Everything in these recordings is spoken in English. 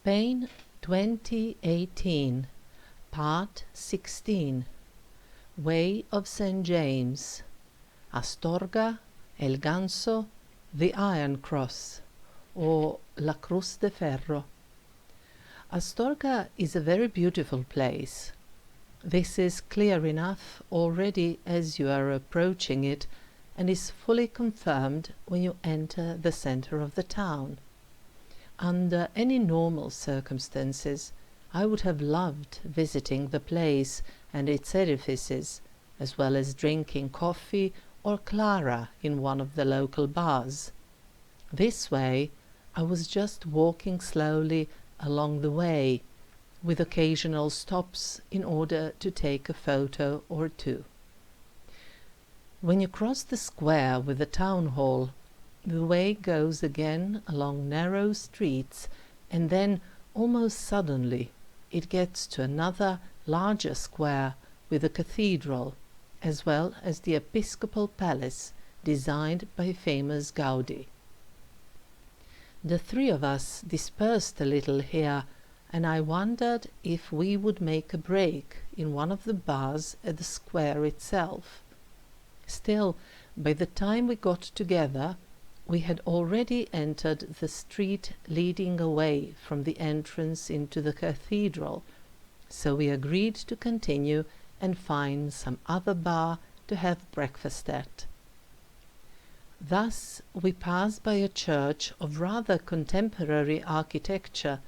Spain 2018, Part 16, Way of St. James, Astorga, El Ganso, the Iron Cross, or La Cruz de Ferro. Astorga is a very beautiful place. This is clear enough already as you are approaching it, and is fully confirmed when you enter the center of the town. Under any normal circumstances, I would have loved visiting the place and its edifices, as well as drinking coffee or clara in one of the local bars. This way, I was just walking slowly along the way, with occasional stops in order to take a photo or two. When you cross the square with the town hall, the way goes again along narrow streets, and then, almost suddenly, it gets to another larger square with a cathedral, as well as the episcopal palace designed by famous Gaudi. The three of us dispersed a little here, and I wondered if we would make a break in one of the bars at the square itself. Still, by the time we got together, we had already entered the street leading away from the entrance into the cathedral, so we agreed to continue and find some other bar to have breakfast at. Thus we passed by a church of rather contemporary architecture,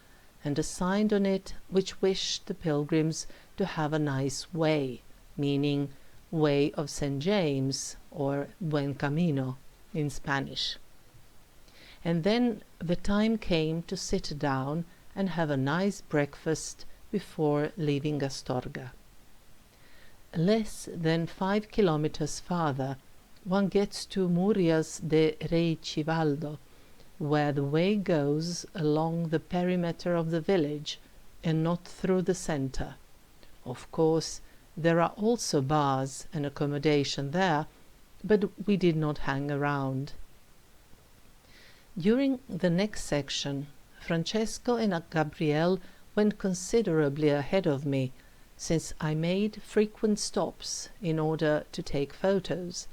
and a sign on it which wished the pilgrims to have a nice way, meaning Way of St. James, or Buen Camino in Spanish. And then the time came to sit down and have a nice breakfast before leaving Astorga. Less than 5 kilometers farther, one gets to Murias de Rey Chivaldo, where the way goes along the perimeter of the village and not through the center. Of course, there are also bars and accommodation there, but we did not hang around. During the next section, Francesco and Gabriel went considerably ahead of me, since I made frequent stops in order to take photos,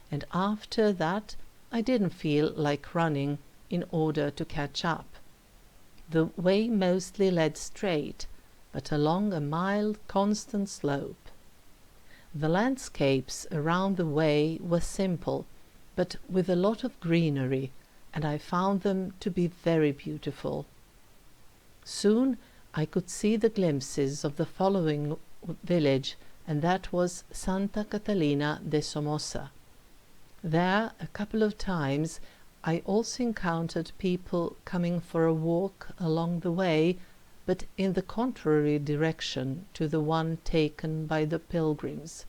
and after that I didn't feel like running in order to catch up. The way mostly led straight, but along a mild, constant slope. The landscapes around the way were simple, but with a lot of greenery, and I found them to be very beautiful. Soon I could see the glimpses of the following village, and that was Santa Catalina de Somoza. There, a couple of times, I also encountered people coming for a walk along the way, but in the contrary direction to the one taken by the pilgrims.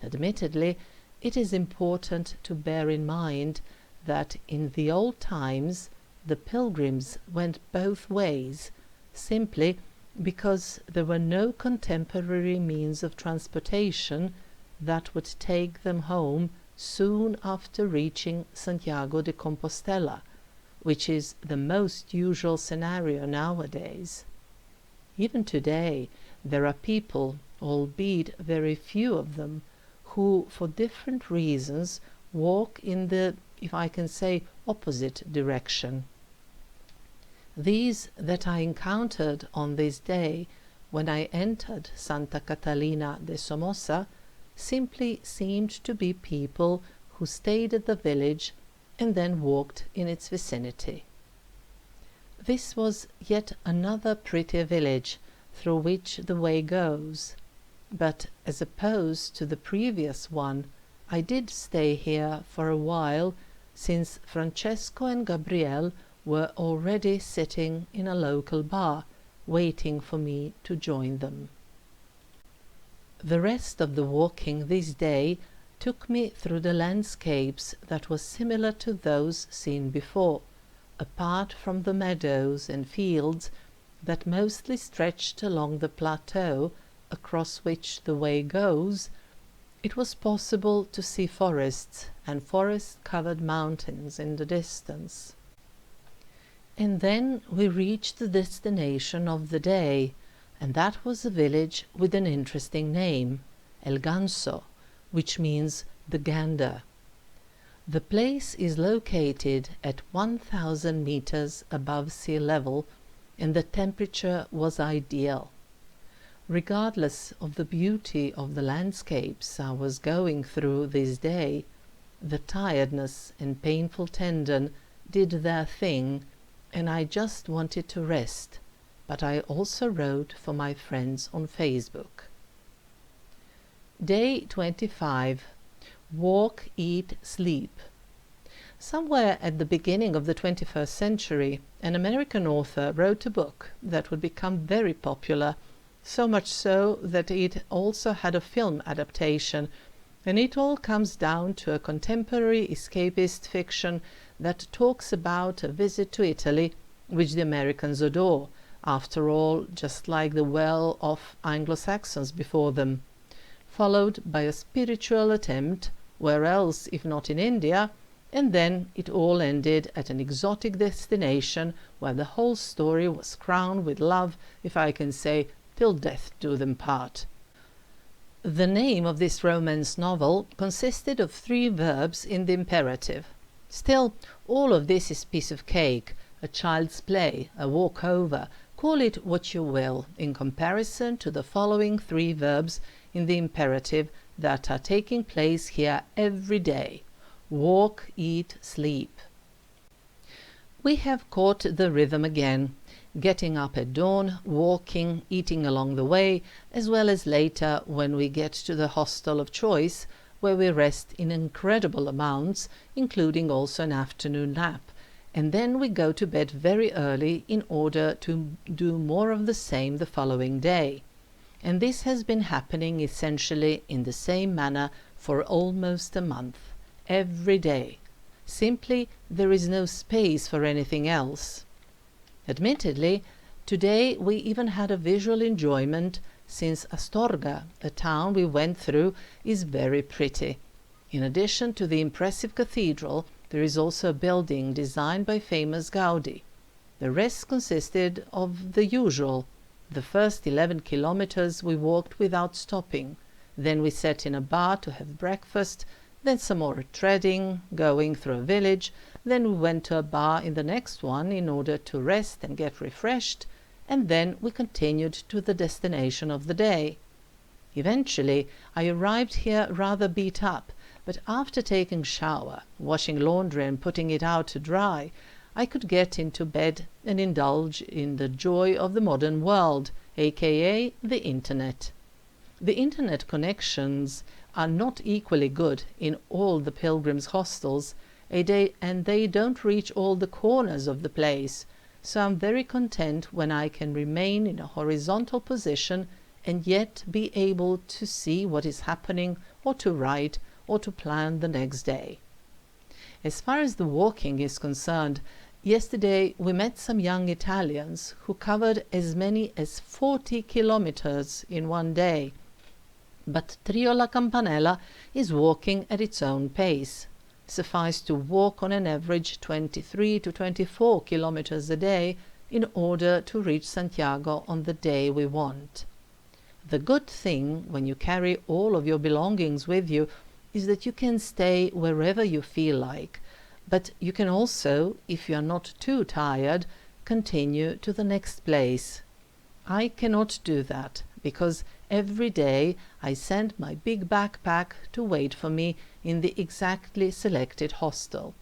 Admittedly, it is important to bear in mind that in the old times the pilgrims went both ways, simply because there were no contemporary means of transportation that would take them home soon after reaching Santiago de Compostela, which is the most usual scenario nowadays. Even today, there are people, albeit very few of them, who, for different reasons, walk in the, if I can say, opposite direction. These that I encountered on this day, when I entered Santa Catalina de Somoza, simply seemed to be people who stayed at the village and then walked in its vicinity. This was yet another pretty village through which the way goes, but as opposed to the previous one, I did stay here for a while, since Francesco and Gabriel were already sitting in a local bar, waiting for me to join them. The rest of the walking this day took me through the landscapes that were similar to those seen before, apart from the meadows and fields that mostly stretched along the plateau across which the way goes. It was possible to see forests and forest-covered mountains in the distance. And then we reached the destination of the day, and that was a village with an interesting name, El Ganso, which means the gander. The place is located at 1,000 meters above sea level, and the temperature was ideal. Regardless of the beauty of the landscapes I was going through this day, the tiredness and painful tendon did their thing, and I just wanted to rest, but I also wrote for my friends on Facebook. Day 25. Walk, eat, sleep. Somewhere at the beginning of the 21st century, an American author wrote a book that would become very popular, so much so that it also had a film adaptation, and it all comes down to a contemporary escapist fiction that talks about a visit to Italy, which the Americans adore, after all, just like the well-off Anglo-Saxons before them, followed by a spiritual attempt, where else if not in India, and then it all ended at an exotic destination where the whole story was crowned with love, if I can say, till death do them part. The name of this romance novel consisted of 3 verbs in the imperative. Still, all of this is piece of cake, a child's play, a walk-over, call it what you will, in comparison to the following 3 verbs in the imperative that are taking place here every day: walk, eat, sleep. We have caught the rhythm again, getting up at dawn, walking, eating along the way, as well as later when we get to the hostel of choice, where we rest in incredible amounts, including also an afternoon nap, and then we go to bed very early in order to do more of the same the following day. And this has been happening essentially in the same manner for almost a month, every day. Simply, there is no space for anything else. Admittedly, today we even had a visual enjoyment, since Astorga, a town we went through, is very pretty. In addition to the impressive cathedral, there is also a building designed by famous Gaudi. The rest consisted of the usual. The first 11 kilometers we walked without stopping. Then we sat in a bar to have breakfast, then some more treading, going through a village, then we went to a bar in the next one in order to rest and get refreshed, and then we continued to the destination of the day. Eventually, I arrived here rather beat up, but after taking shower, washing laundry and putting it out to dry, I could get into bed and indulge in the joy of the modern world, aka the Internet. The Internet connections are not equally good in all the pilgrims' hostels, and they don't reach all the corners of the place, so I'm very content when I can remain in a horizontal position and yet be able to see what is happening, or to write, or to plan the next day. As far as the walking is concerned, yesterday we met some young Italians who covered as many as 40 kilometers in one day. But Trio La Campanella is walking at its own pace. Suffice to walk on an average 23 to 24 kilometers a day in order to reach Santiago on the day we want. The good thing when you carry all of your belongings with you is that you can stay wherever you feel like, but you can also, if you are not too tired, continue to the next place. I cannot do that, because every day I send my big backpack to wait for me in the exactly selected hostel.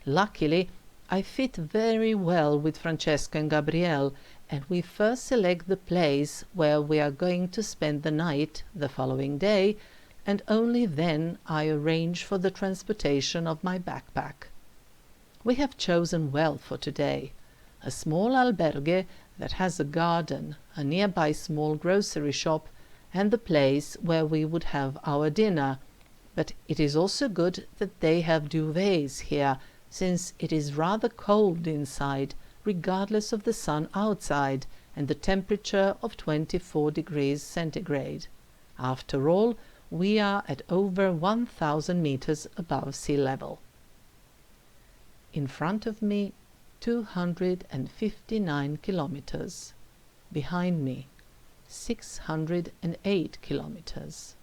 Luckily, I fit very well with Francesco and Gabriele, and we first select the place where we are going to spend the night the following day, and only then I arrange for the transportation of my backpack. We have chosen well for today. A small albergue that has a garden, a nearby small grocery shop, and the place where we would have our dinner. But it is also good that they have duvets here, since it is rather cold inside, regardless of the sun outside, and the temperature of 24 degrees centigrade. After all, we are at over 1,000 meters above sea level. In front of me, 259 kilometers. Behind me, 608 kilometers.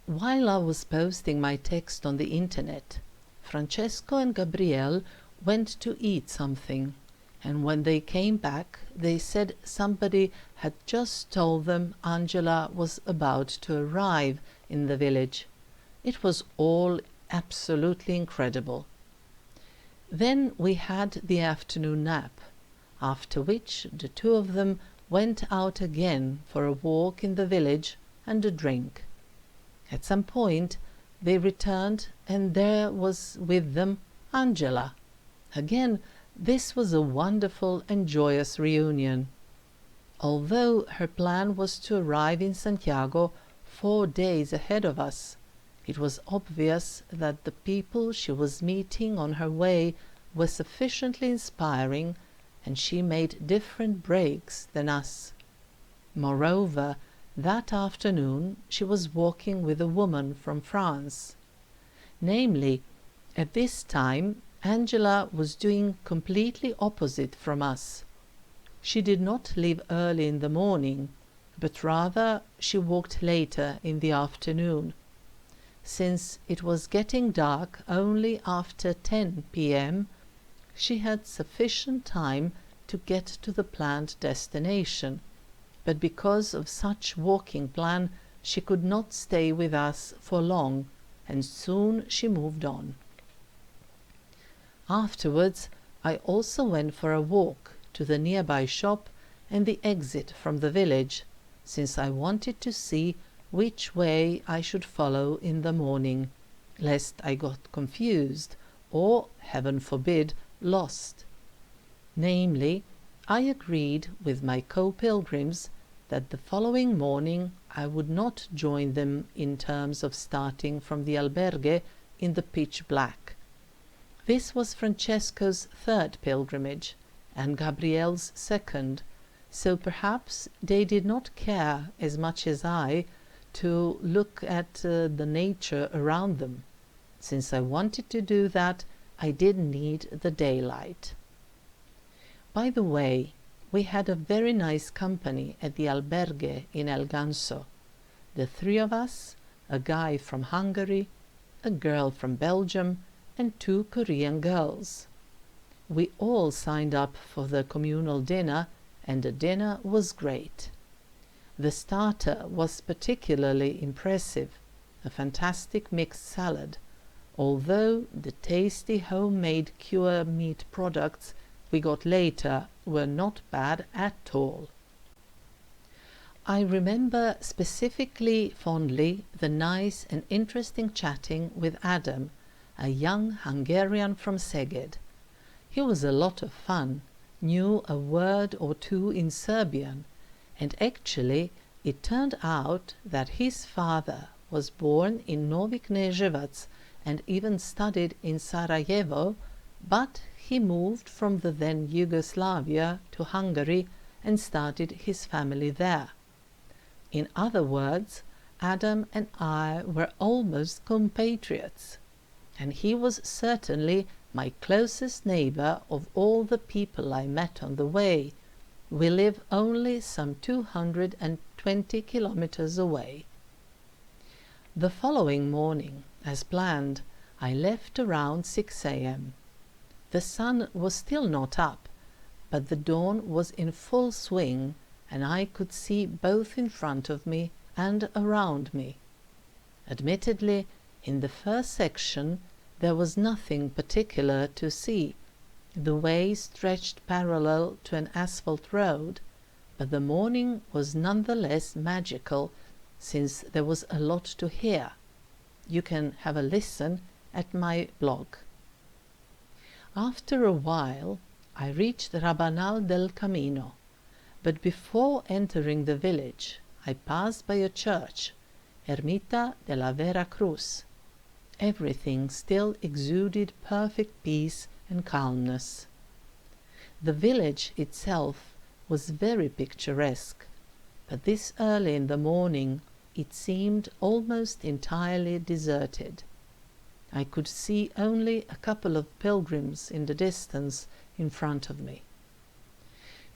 While I was posting my text on the internet, Francesco and Gabriele went to eat something, and when they came back, they said somebody had just told them Angela was about to arrive in the village. It was all absolutely incredible. Then we had the afternoon nap, after which the two of them went out again for a walk in the village and a drink. At some point they returned, and there was with them Angela. Again, this was a wonderful and joyous reunion. Although her plan was to arrive in Santiago 4 days ahead of us, it was obvious that the people she was meeting on her way were sufficiently inspiring, and she made different breaks than us. Moreover, that afternoon she was walking with a woman from France. Namely, at this time Angela was doing completely opposite from us. She did not leave early in the morning, but rather she walked later in the afternoon. Since it was getting dark only after 10 p.m., she had sufficient time to get to the planned destination, but because of such walking plan she could not stay with us for long, and soon she moved on. Afterwards I also went for a walk to the nearby shop and the exit from the village, since I wanted to see which way I should follow in the morning, lest I got confused or, heaven forbid, lost. Namely, I agreed with my co-pilgrims that the following morning I would not join them in terms of starting from the albergue in the pitch black. This was Francesco's third pilgrimage, and Gabrielle's second, so perhaps they did not care as much as I to look at the nature around them. Since I wanted to do that, I did need the daylight. By the way, we had a very nice company at the albergue in El Ganso. The 3 of us, a guy from Hungary, a girl from Belgium, and 2 Korean girls. We all signed up for the communal dinner, and the dinner was great. The starter was particularly impressive, a fantastic mixed salad, although the tasty homemade cure meat products we got later were not bad at all. I remember specifically fondly the nice and interesting chatting with Adam, a young Hungarian from Szeged. He was a lot of fun, knew a word or two in Serbian, and actually it turned out that his father was born in Novi Kneževac and even studied in Sarajevo, but he moved from the then Yugoslavia to Hungary and started his family there. In other words, Adam and I were almost compatriots, and he was certainly my closest neighbor of all the people I met on the way. We live only some 220 kilometers away. The following morning, as planned, I left around 6 a.m. The sun was still not up, but the dawn was in full swing, and I could see both in front of me and around me. Admittedly, in the first section there was nothing particular to see. The way stretched parallel to an asphalt road, but the morning was nonetheless magical, since there was a lot to hear. You can have a listen at my blog. After a while I reached Rabanal del Camino, but before entering the village I passed by a church, Ermita de la Vera Cruz. Everything still exuded perfect peace and calmness. The village itself was very picturesque, but this early in the morning it seemed almost entirely deserted. I could see only a couple of pilgrims in the distance in front of me.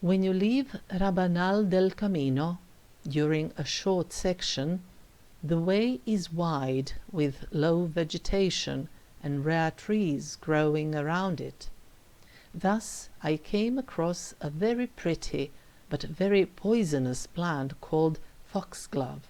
When you leave Rabanal del Camino, during a short section, the way is wide with low vegetation and rare trees growing around it. Thus I came across a very pretty but very poisonous plant called foxglove.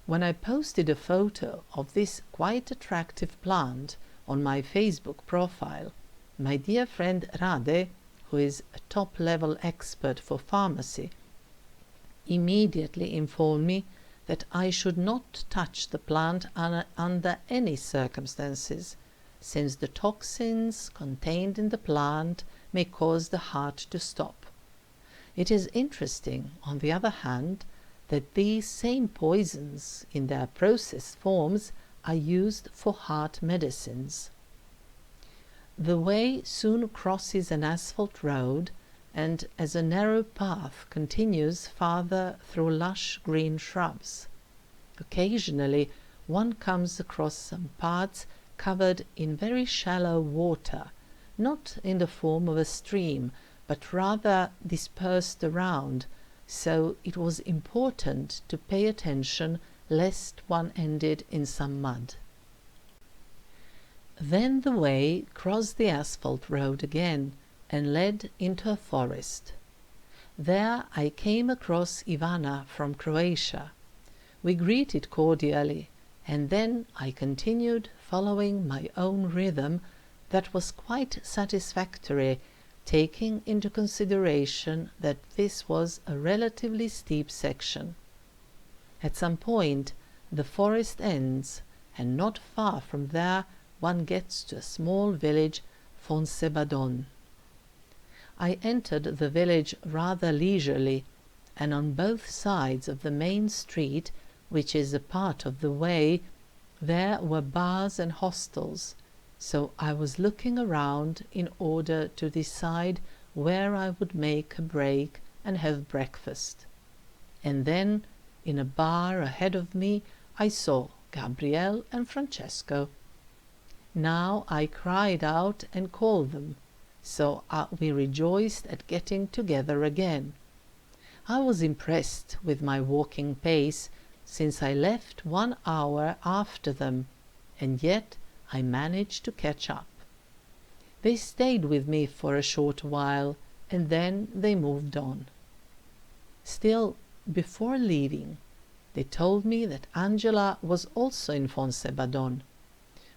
When I posted a photo of this quite attractive plant on my Facebook profile, my dear friend Rade, who is a top-level expert for pharmacy, immediately informed me that I should not touch the plant under any circumstances, since the toxins contained in the plant may cause the heart to stop. It is interesting, on the other hand, that these same poisons in their processed forms are used for heart medicines. The way soon crosses an asphalt road, and as a narrow path continues farther through lush green shrubs. Occasionally one comes across some parts covered in very shallow water, not in the form of a stream, but rather dispersed around, so it was important to pay attention lest one ended in some mud. Then the way crossed the asphalt road again and led into a forest. There I came across Ivana from Croatia. We greeted cordially, and then I continued following my own rhythm that was quite satisfactory, taking into consideration that this was a relatively steep section. At some point the forest ends, and not far from there one gets to a small village, Fonsebadon. I entered the village rather leisurely, and on both sides of the main street, which is a part of the way, there were bars and hostels, so I was looking around in order to decide where I would make a break and have breakfast. And then, in a bar ahead of me, I saw Gabriele and Francesco. Now I cried out and called them, so we rejoiced at getting together again. I was impressed with my walking pace, since I left 1 hour after them, and yet I managed to catch up. They stayed with me for a short while, and then they moved on. Still, before leaving, they told me that Angela was also in Fonsebadon,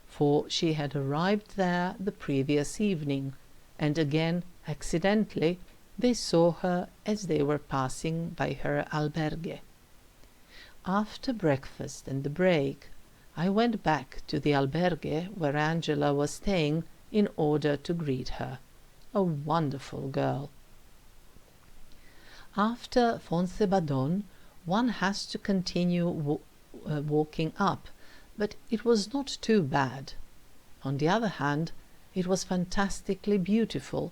for she had arrived there the previous evening, and again, accidentally, they saw her as they were passing by her albergue. After breakfast and the break, I went back to the albergue where Angela was staying in order to greet her. A wonderful girl. After Fonsebadon, one has to continue walking up, but it was not too bad. On the other hand, it was fantastically beautiful,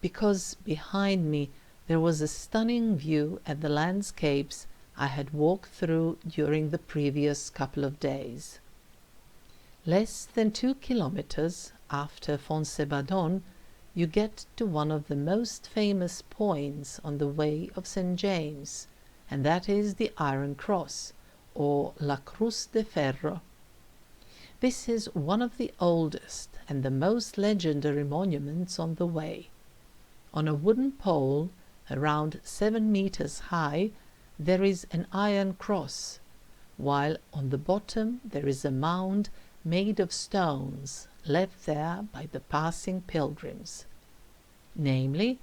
because behind me there was a stunning view at the landscapes I had walked through during the previous couple of days. Less than 2 kilometers after Fonsebadon, you get to one of the most famous points on the way of St. James, and that is the Iron Cross, or La Cruz de Ferro. This is one of the oldest and the most legendary monuments on the way. On a wooden pole, around 7 meters high, there is an iron cross, while on the bottom there is a mound made of stones left there by the passing pilgrims. Namely,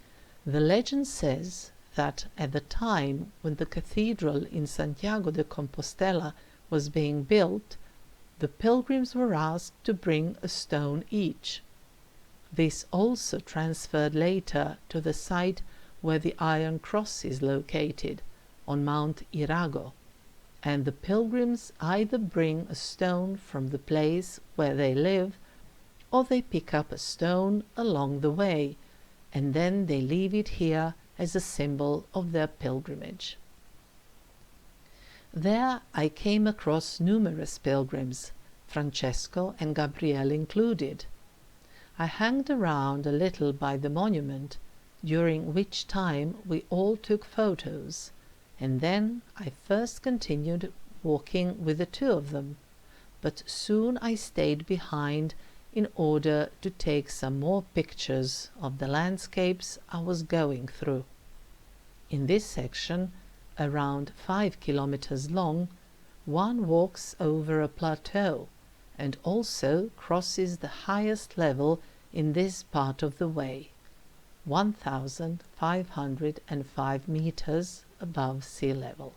the legend says that at the time when the cathedral in Santiago de Compostela was being built, the pilgrims were asked to bring a stone each. This also transferred later to the site where the Iron Cross is located, on Mount Irago, and the pilgrims either bring a stone from the place where they live, or they pick up a stone along the way, and then they leave it here as a symbol of their pilgrimage. There I came across numerous pilgrims, Francesco and Gabriele included. I hanged around a little by the monument, during which time we all took photos, and then I first continued walking with the two of them, but soon I stayed behind in order to take some more pictures of the landscapes I was going through. In this section, around 5 kilometers long, one walks over a plateau and also crosses the highest level in this part of the way, 1,505 meters above sea level.